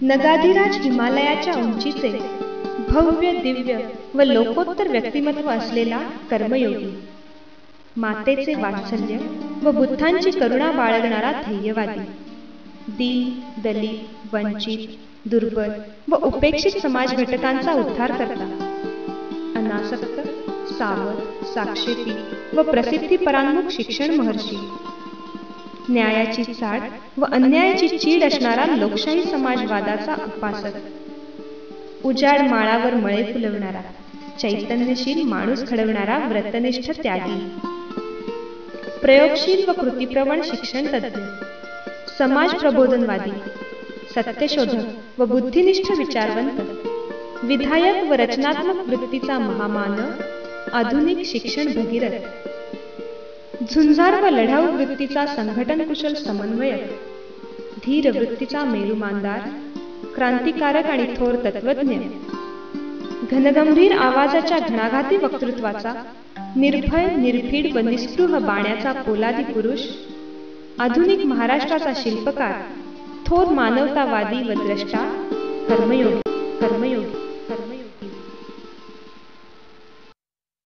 नगाधिराज हिमालयाच्या उंचीचे भव्य दिव्य व लोकोत्तर व्यक्तिमत्व असलेला कर्मयोगी, मातेचे वात्सल्य व बुद्धांची करुणा बाळगणारा ध्येयवादी, दीन दलित वंचित दुर्बल व उपेक्षित समाज घटकांचा उद्धार करता, अनासक्त सावध साक्षेपी व प्रसिद्धी परांमुख शिक्षण महर्षी, न्यायाची चाड व अन्यायाची चीड असणारा लोकशाही समाजवादाचा उपासक, उजाड माळावर मळे फुलवणारा चैतन्यशील माणूस घडवणारा व्रतनिष्ठ त्यागी, प्रयोगशील व कृतिप्रवण शिक्षण तज्ज्ञ, समाज प्रबोधनवादी, सत्यशोधक व बुद्धिनिष्ठ विचारवंत, विधायक व रचनात्मक वृत्तीचा महामानव, आधुनिक शिक्षण भगीरथ, झुंजार व लढाऊ वृत्तीचा संघटन कुशल समन्वयक, धीर वृत्तीचा मेरुमानदार, क्रांतिकारक आणि थोर तत्वज्ञ, घनगंभीर आवाजाच्या घणाघाती वक्तृत्वाचा, निर्भय निर्भीड व निस्पृह बाण्याचा पोलादी पुरुष, आधुनिक महाराष्ट्राचा शिल्पकार, थोर मानवतावादी व द्रष्टा, कर्मयोगी.